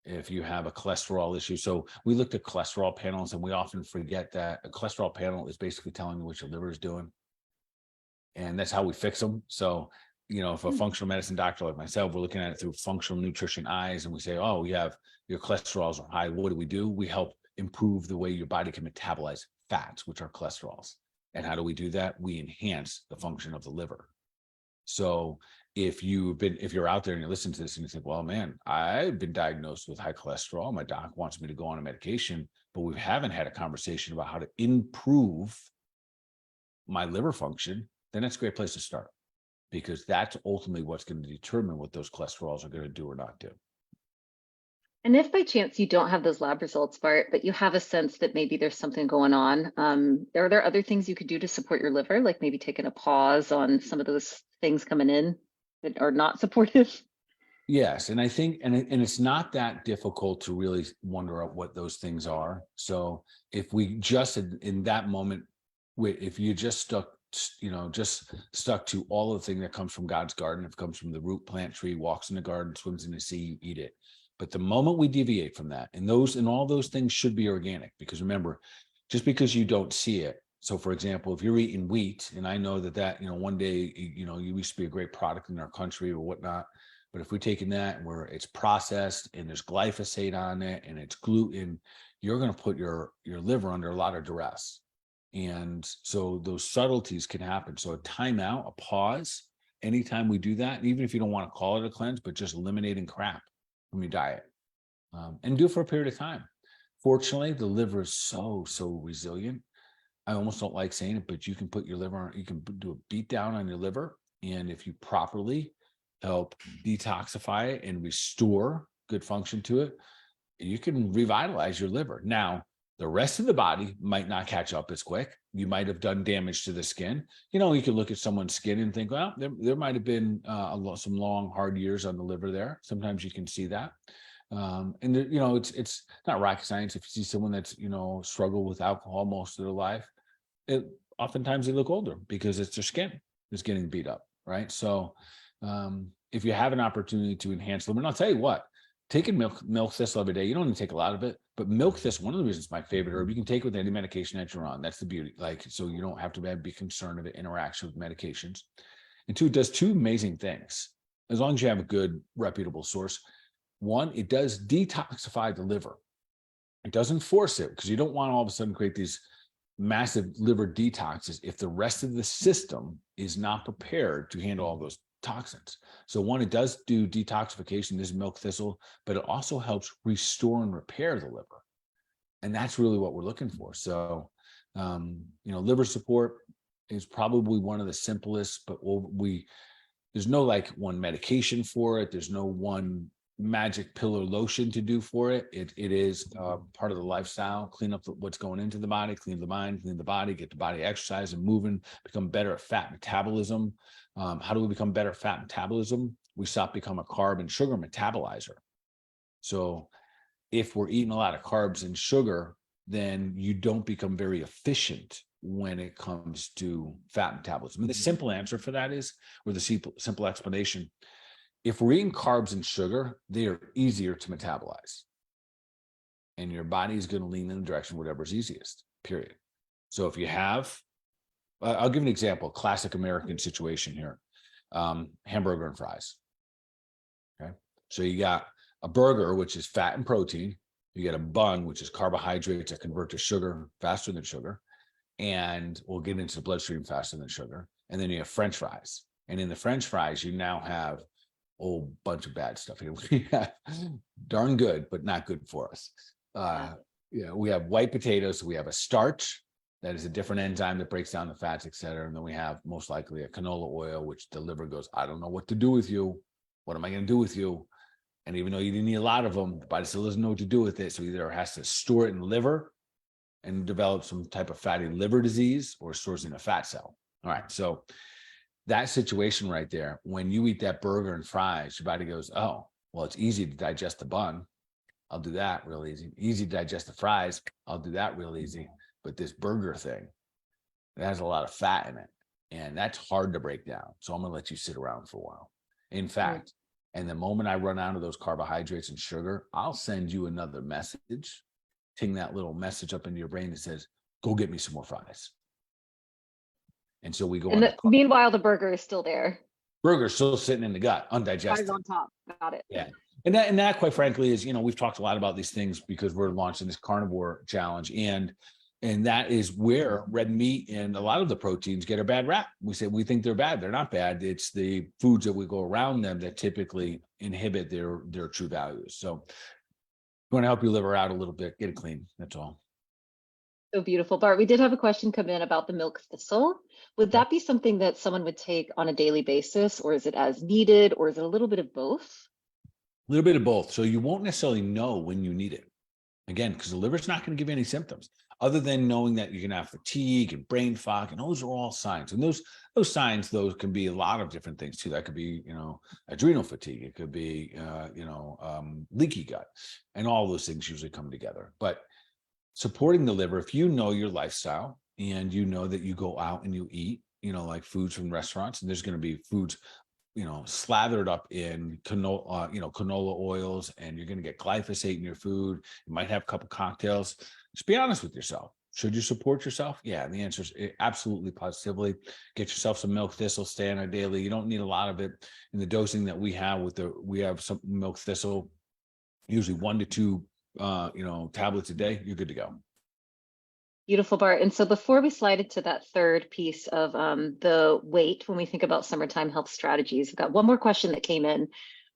if you have a cholesterol issue. So we looked at cholesterol panels, and we often forget that a cholesterol panel is basically telling you what your liver is doing. And that's how we fix them. So, if a functional medicine doctor like myself, we're looking at it through functional nutrition eyes, and we say, oh, you have your cholesterols are high. What do? We help improve the way your body can metabolize fats, which are cholesterols. And how do we do that? We enhance the function of the liver. So if you're out there and you listen to this and you think, well, man, I've been diagnosed with high cholesterol. My doc wants me to go on a medication, but we haven't had a conversation about how to improve my liver function, then that's a great place to start, because that's ultimately what's going to determine what those cholesterols are going to do or not do. And if by chance you don't have those lab results, Bart, but you have a sense that maybe there's something going on, are there other things you could do to support your liver, like maybe taking a pause on some of those things coming in that are not supportive? Yes, and I think, and it's not that difficult to really wonder out what those things are. So if we just in that moment, if you just stuck to all of the thing that comes from God's garden, if it comes from the root, plant, tree, walks in the garden, swims in the sea, you eat it. But the moment we deviate from that, and all those things should be organic, because remember, just because you don't see it. So for example, if you're eating wheat, and I know that, one day, you used to be a great product in our country or whatnot. But if we're taking that where it's processed and there's glyphosate on it and it's gluten, you're going to put your liver under a lot of duress. And so those subtleties can happen. So a timeout, a pause, anytime we do that, even if you don't want to call it a cleanse, but just eliminating crap from your diet, and do it for a period of time. Fortunately, the liver is so resilient. I almost don't like saying it, but you can put your liver on, you can do a beat down on your liver. And if you properly help detoxify it and restore good function to it, you can revitalize your liver. Now, the rest of the body might not catch up as quick. You might have done damage to the skin. You can look at someone's skin and think, well, there might have been some long, hard years on the liver there. Sometimes you can see that. It's not rocket science. If you see someone that's, struggled with alcohol most of their life, oftentimes they look older because it's their skin is getting beat up, right? So if you have an opportunity to enhance liver, and I'll tell you what, taking milk thistle every day, you don't need to take a lot of it, but milk thistle, one of the reasons it's my favorite herb, you can take it with any medication that you're on. That's the beauty. So you don't have to be concerned of it interaction with medications. And two, it does two amazing things. As long as you have a good, reputable source. One, it does detoxify the liver. It doesn't force it, because you don't want to all of a sudden create these massive liver detoxes if the rest of the system is not prepared to handle all those toxins. So one, it does do detoxification, this milk thistle, but it also helps restore and repair the liver. And that's really what we're looking for. So, liver support is probably one of the simplest, but there's no one medication for it. There's no one magic pill or lotion to do for it. It is part of the lifestyle. Clean up what's going into the body, clean the mind, clean the body, get the body exercise and moving, become better at fat metabolism. How do we become better at fat metabolism? We stop becoming a carb and sugar metabolizer. So if we're eating a lot of carbs and sugar, then you don't become very efficient when it comes to fat metabolism. And the simple answer for that is, or the simple explanation, if we're eating carbs and sugar, they are easier to metabolize. And your body is going to lean in the direction whatever's easiest, period. So if you have, I'll give an example, classic American situation here, hamburger and fries. Okay. So you got a burger, which is fat and protein. You get a bun, which is carbohydrates that convert to sugar faster than sugar. And we'll get into the bloodstream faster than sugar. And then you have French fries. And in the French fries, you now have a whole bunch of bad stuff here. We have darn good, but not good for us. We have white potatoes. So we have a starch that is a different enzyme that breaks down the fats, et cetera. And then we have most likely a canola oil, which the liver goes, I don't know what to do with you. What am I going to do with you? And even though you didn't eat a lot of them, the body still doesn't know what to do with it. So either it has to store it in the liver and develop some type of fatty liver disease, or stores in a fat cell. All right. So that situation right there, when you eat that burger and fries, your body goes, oh, well, it's easy to digest the bun. I'll do that real easy. Easy to digest the fries. I'll do that real easy. But this burger thing, it has a lot of fat in it, and that's hard to break down. So I'm going to let you sit around for a while. In fact, and the moment I run out of those carbohydrates and sugar, I'll send you another message, ting that little message up into your brain that says, go get me some more fries. And so we go on. Meanwhile, the burger is still there. Burger's still sitting in the gut, undigested. Fries on top. Got it. Yeah. And that, quite frankly, is, we've talked a lot about these things because we're launching this carnivore challenge. And And that is where red meat and a lot of the proteins get a bad rap. We think they're bad. They're not bad. It's the foods that we go around them that typically inhibit their true values. So we want to help your liver out a little bit, get it clean. That's all. So beautiful. Bart, we did have a question come in about the milk thistle. Would that be something that someone would take on a daily basis, or is it as needed, or is it a little bit of both? A little bit of both. So you won't necessarily know when you need it. Again, because the liver's not going to give you any symptoms other than knowing that you're going to have fatigue and brain fog. And those are all signs. And those signs, those can be a lot of different things too. That could be, adrenal fatigue. It could be, leaky gut, and all those things usually come together. But supporting the liver, if you know your lifestyle and you know that you go out and you eat, like foods from restaurants, and there's going to be foods slathered up in canola oils, and you're going to get glyphosate in your food. You might have a couple cocktails. Just be honest with yourself. Should you support yourself? Yeah. And the answer is absolutely, positively. Get yourself some milk thistle, stay on it daily. You don't need a lot of it in the dosing that we have we have some milk thistle, usually 1 to 2, tablets a day. You're good to go. Beautiful, Bart. And so before we slide into that third piece of the weight, when we think about summertime health strategies, we've got one more question that came in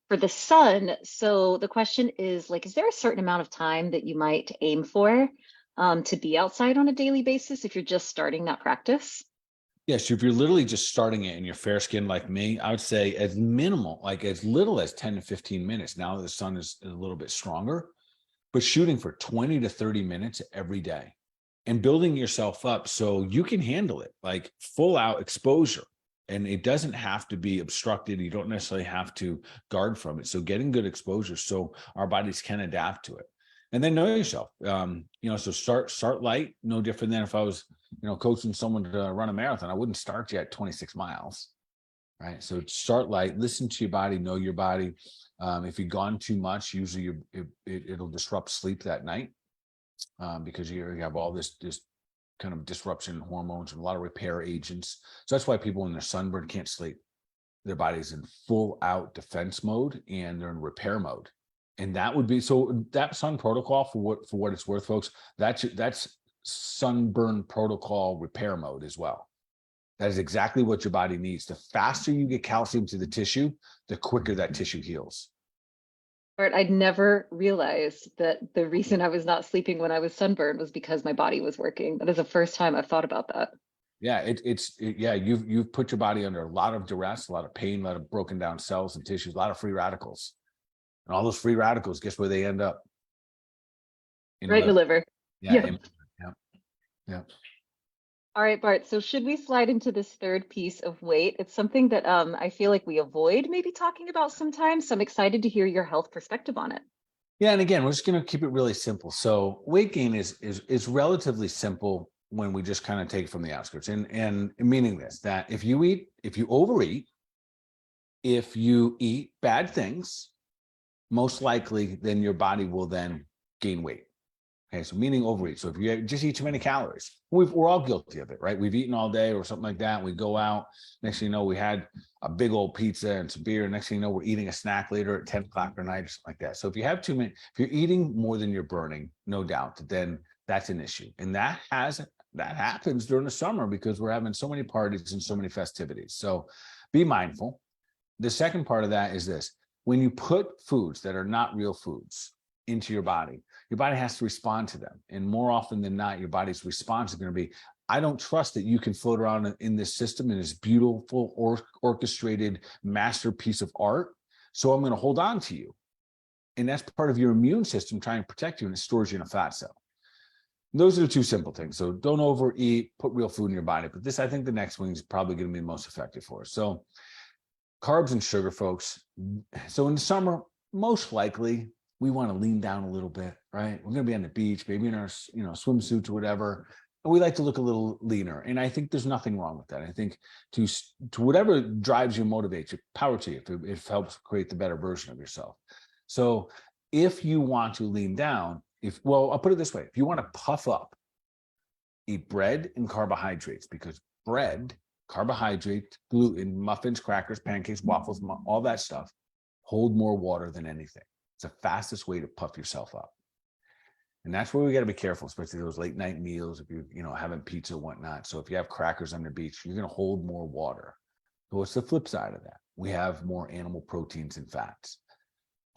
for the sun. So the question is is there a certain amount of time that you might aim for to be outside on a daily basis if you're just starting that practice? Yes, if you're literally just starting it and you're fair skinned like me, I would say as minimal, like as little as 10 to 15 minutes now that the sun is a little bit stronger, but shooting for 20 to 30 minutes every day and building yourself up so you can handle it, like full out exposure. And it doesn't have to be obstructed. You don't necessarily have to guard from it. So getting good exposure so our bodies can adapt to it. And then know yourself. So start light, no different than if I was, coaching someone to run a marathon. I wouldn't start you at 26 miles. Right. So start light, listen to your body, know your body. If you've gone too much, usually it'll disrupt sleep that night. Because you have all this kind of disruption in hormones and a lot of repair agents. So that's why people when they're sunburned can't sleep. Their body's in full out defense mode and they're in repair mode. And that would be that sun protocol for what it's worth, folks. That's sunburn protocol repair mode as well. That is exactly what your body needs. The faster you get calcium to the tissue, the quicker that tissue heals. Bart, I'd never realized that the reason I was not sleeping when I was sunburned was because my body was working. That is the first time I've thought about that. Yeah, you've put your body under a lot of duress, a lot of pain, a lot of broken down cells and tissues, a lot of free radicals. And all those free radicals, guess where they end up? Right in the liver. Yeah. Yeah. All right, Bart. So should we slide into this third piece of weight? It's something that I feel like we avoid maybe talking about sometimes. So I'm excited to hear your health perspective on it. Yeah, and again, we're just going to keep it really simple. So weight gain is relatively simple when we just kind of take it from the outskirts, and meaning this, that if you overeat, if you eat bad things, most likely then your body will then gain weight. Okay, so meaning overeat. So if you just eat too many calories, we're all guilty of it, right? We've eaten all day or something like that. We go out. Next thing you know, we had a big old pizza and some beer. Next thing you know, we're eating a snack later at 10 o'clock at night or something like that. So if you have too many, if you're eating more than you're burning, no doubt, then that's an issue. And that happens during the summer because we're having so many parties and so many festivities. So be mindful. The second part of that is this: when you put foods that are not real foods into your body has to respond to them. And more often than not, your body's response is going to be, I don't trust that you can float around in this system in this beautiful orchestrated masterpiece of art. So I'm going to hold on to you. And that's part of your immune system trying to protect you, and it stores you in a fat cell. And those are the two simple things. So don't overeat, put real food in your body. But this, I think the next one is probably going to be the most effective for us. So carbs and sugar, folks. So in the summer, most likely, we want to lean down a little bit, right? We're going to be on the beach, maybe in our, swimsuits or whatever. And we like to look a little leaner. And I think there's nothing wrong with that. I think to whatever drives you, motivates you, power to you, if it helps create the better version of yourself. So if you want to lean down, I'll put it this way. If you want to puff up, eat bread and carbohydrates, because bread, carbohydrate, gluten, muffins, crackers, pancakes, waffles, all that stuff hold more water than anything. It's the fastest way to puff yourself up. And that's where we got to be careful, especially those late night meals. If you're having pizza and whatnot. So if you have crackers on the beach, you're going to hold more water. So what's the flip side of that? We have more animal proteins and fats.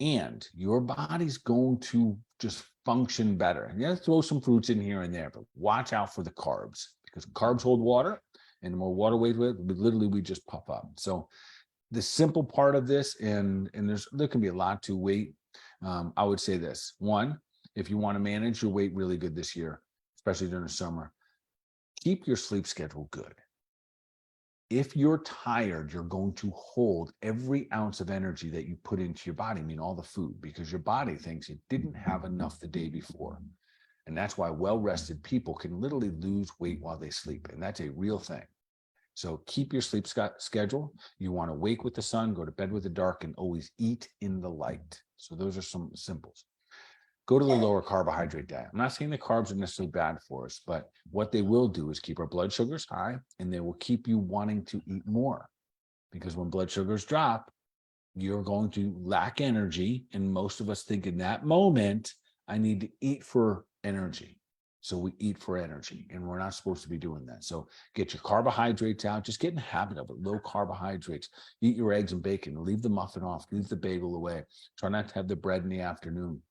And your body's going to just function better. And you have to throw some fruits in here and there, but watch out for the carbs, because carbs hold water, and the more water weight we just puff up. So the simple part of this, and there can be a lot to weight. I would say this: one, if you want to manage your weight really good this year, especially during the summer, keep your sleep schedule good. If you're tired, you're going to hold every ounce of energy that you put into your body, I mean all the food, because your body thinks it didn't have enough the day before. And that's why well-rested people can literally lose weight while they sleep. And that's a real thing. So keep your sleep schedule. You want to wake with the sun, go to bed with the dark, and always eat in the light. So those are some simples. Go to the lower carbohydrate diet. I'm not saying the carbs are necessarily bad for us, but what they will do is keep our blood sugars high, and they will keep you wanting to eat more. Because when blood sugars drop, you're going to lack energy. And most of us think in that moment, I need to eat for energy. So we eat for energy, and we're not supposed to be doing that. So get your carbohydrates out. Just get in the habit of it. Low carbohydrates. Eat your eggs and bacon. Leave the muffin off. Leave the bagel away. Try not to have the bread in the afternoon.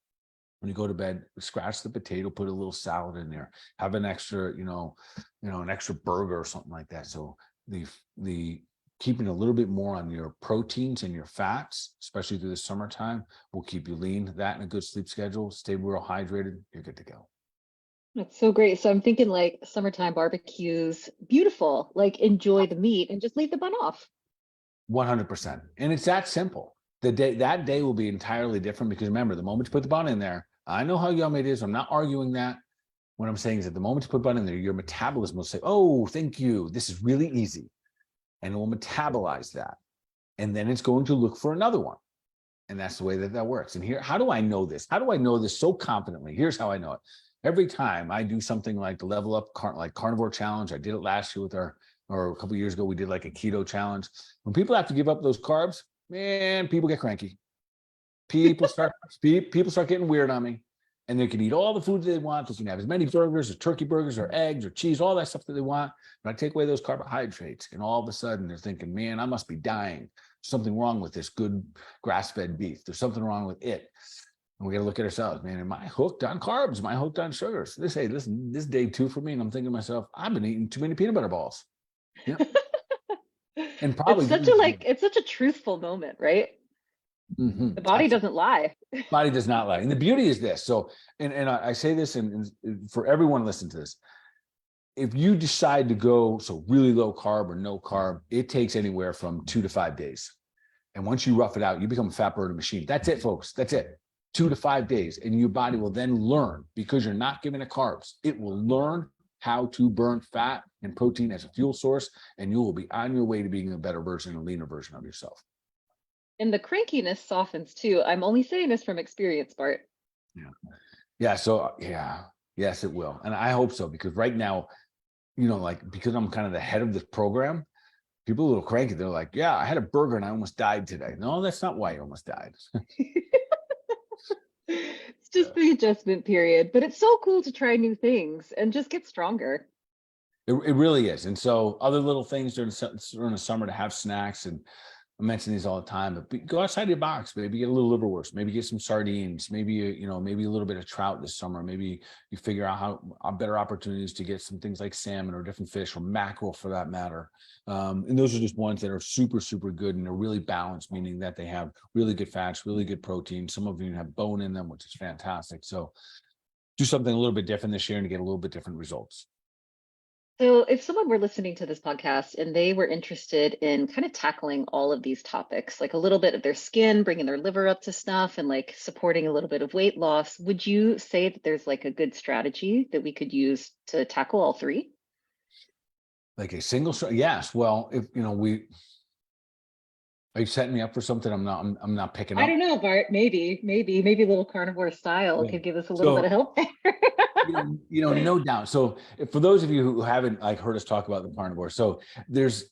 When you go to bed, scratch the potato, put a little salad in there, have an extra, an extra burger or something like that. So the keeping a little bit more on your proteins and your fats, especially through the summertime, will keep you lean. That and a good sleep schedule, stay real hydrated, you're good to go. That's so great. So I'm thinking like summertime barbecues, beautiful, like enjoy the meat and just leave the bun off. 100%. And it's that simple. That day will be entirely different, because remember, the moment you put the bun in there, I know how yummy it is. I'm not arguing that. What I'm saying is that the moment you put bun in there, your metabolism will say, oh, thank you. This is really easy. And it will metabolize that. And then it's going to look for another one. And that's the way that works. And here, how do I know this? How do I know this so confidently? Here's how I know it. Every time I do something like the Level Up Carnivore Challenge, I did it last year or a couple of years ago, we did like a keto challenge. When people have to give up those carbs, man, people get cranky. People start getting weird on me, and they can eat all the foods they want. They can have as many burgers or turkey burgers or eggs or cheese, all that stuff that they want. But I take away those carbohydrates, and all of a sudden they're thinking, man, I must be dying. Something wrong with this good grass-fed beef. There's something wrong with it. And we got to look at ourselves, man. Am I hooked on carbs? Am I hooked on sugars? Listen, this is day 2 for me. And I'm thinking to myself, I've been eating too many peanut butter balls. Yeah. And probably it's such a truthful moment, right? Mm-hmm. The body doesn't lie. Body does not lie. And the beauty is this. So, and I say this, and for everyone listening to this, if you decide to go really low carb or no carb, it takes anywhere from 2 to 5 days. And once you rough it out, you become a fat burning machine. That's it, folks. That's it. 2 to 5 days. And your body will then learn, because you're not giving it carbs. It will learn how to burn fat and protein as a fuel source, and you will be on your way to being a better version, a leaner version of yourself. And the crankiness softens too. I'm only saying this from experience, Bart. Yeah. Yeah. So yes, it will. And I hope so, because right now, because I'm kind of the head of this program, people are a little cranky. They're like, yeah, I had a burger and I almost died today. No, that's not why you almost died. It's just the adjustment period, but it's so cool to try new things and just get stronger. It really is. And so other little things during the summer to have snacks, and I mention these all the time, but go outside your box. Maybe get a little liverwurst. Maybe get some sardines. Maybe maybe a little bit of trout this summer. Maybe you figure out how better opportunities to get some things like salmon or different fish, or mackerel for that matter. And those are just ones that are super, super good, and they're really balanced, meaning that they have really good fats, really good protein. Some of them have bone in them, which is fantastic. So do something a little bit different this year and get a little bit different results. So if someone were listening to this podcast and they were interested in kind of tackling all of these topics, like a little bit of their skin, bringing their liver up to snuff, and like supporting a little bit of weight loss, would you say that there's like a good strategy that we could use to tackle all 3? Like a single, yes. Well, if are you setting me up for something I'm not picking up? I don't know, Bart. Maybe a little carnivore style could give us a little bit of help there. No doubt. So for those of you who haven't heard us talk about the carnivore, so it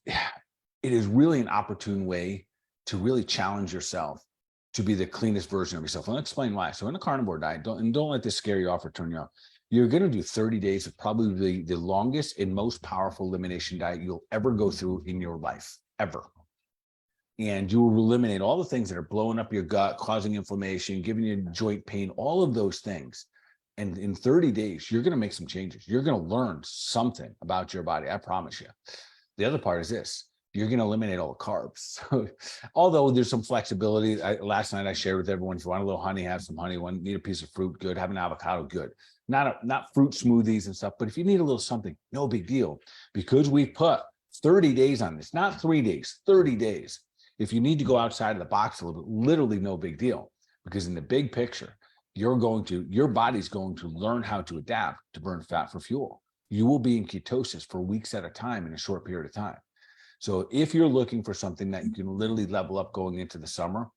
is really an opportune way to really challenge yourself to be the cleanest version of yourself. And I'll explain why. So in a carnivore diet, don't let this scare you off or turn you off. You're going to do 30 days of probably the longest and most powerful elimination diet you'll ever go through in your life, ever. And you will eliminate all the things that are blowing up your gut, causing inflammation, giving you joint pain, all of those things. And in 30 days, you're going to make some changes. You're going to learn something about your body. I promise you. The other part is this. You're going to eliminate all the carbs. So, although there's some flexibility, last night I shared with everyone, if you want a little honey, have some honey. Need a piece of fruit, good. Have an avocado, good. Not fruit smoothies and stuff, but if you need a little something, no big deal. Because we put 30 days on this, not 3 days, 30 days. If you need to go outside of the box a little bit, literally no big deal. Because in the big picture, your body's going to learn how to adapt to burn fat for fuel. You will be in ketosis for weeks at a time in a short period of time. So if you're looking for something that you can literally level up going into the summer,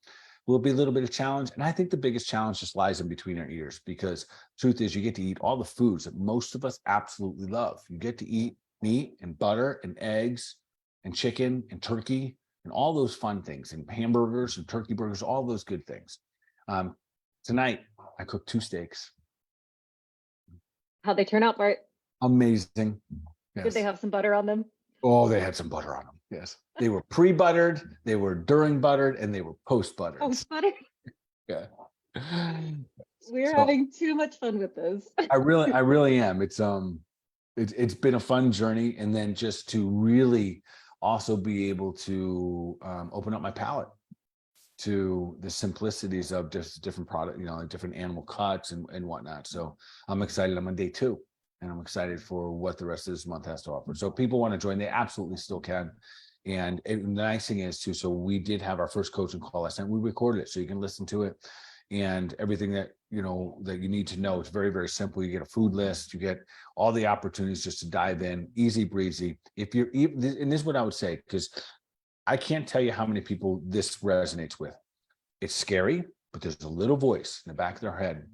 will be a little bit of challenge. And I think the biggest challenge just lies in between our ears, because truth is you get to eat all the foods that most of us absolutely love. You get to eat meat and butter and eggs and chicken and turkey and all those fun things, and hamburgers and turkey burgers, all those good things. Tonight, I cooked 2 steaks. How'd they turn out, Bart? Amazing. Yes. Did they have some butter on them? Oh, they had some butter on them. Yes. They were pre-buttered, they were during buttered, and they were post-buttered. Post-butter? Yeah. We're having too much fun with this. I really am. It's been a fun journey. And then just to really also be able to open up my palate to the simplicities of just different product, different animal cuts and whatnot. So I'm excited. I'm on day 2. And I'm excited for what the rest of this month has to offer. So if people want to join, they absolutely still can. And the nice thing is too, so we did have our first coaching call last night. We recorded it so you can listen to it, and everything that that you need to know. It's very, very simple. You get a food list, you get all the opportunities just to dive in, easy breezy. And this is what I would say, because I can't tell you how many people this resonates with. It's scary, but there's a little voice in the back of their head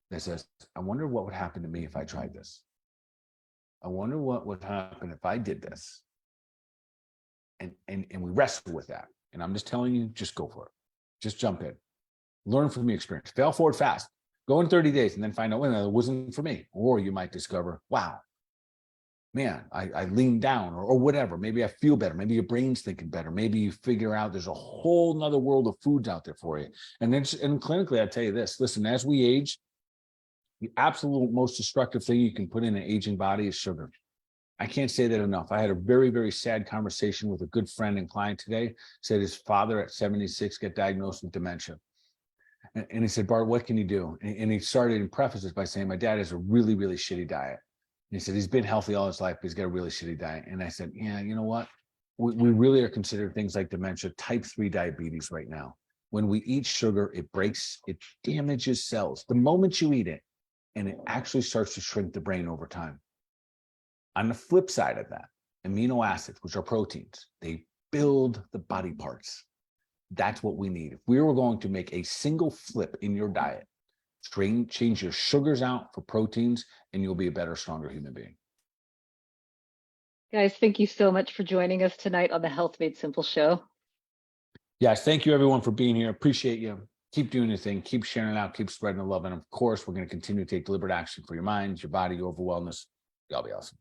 that says, I wonder what would happen to me if I tried this. I wonder what would happen if I did this. And we wrestle with that. And I'm just telling you, just go for it. Just jump in. Learn from the experience. Fail forward fast. Go in 30 days and then find out, it wasn't for me. Or you might discover, wow, man, I leaned down or whatever. Maybe I feel better. Maybe your brain's thinking better. Maybe you figure out there's a whole nother world of foods out there for you. And clinically, I tell you this, listen, as we age, the absolute most destructive thing you can put in an aging body is sugar. I can't say that enough. I had a very, very sad conversation with a good friend and client today. Said his father at 76 got diagnosed with dementia. And he said, Bart, what can you do? And he started and prefaced it by saying, my dad has a really, really shitty diet. And he said, he's been healthy all his life, but he's got a really shitty diet. And I said, yeah, you know what? We really are considering things like dementia, type 3 diabetes right now. When we eat sugar, it damages cells. The moment you eat it, and it actually starts to shrink the brain over time. On the flip side of that, amino acids, which are proteins, they build the body parts. That's what we need. If we were going to make a single flip in your diet, change your sugars out for proteins, and you'll be a better, stronger human being. Guys, thank you so much for joining us tonight on the Health Made Simple show. Yes, thank you everyone for being here. Appreciate you. Keep doing your thing. Keep sharing it out. Keep spreading the love. And of course, we're going to continue to take deliberate action for your mind, your body, your overall wellness. Y'all be awesome.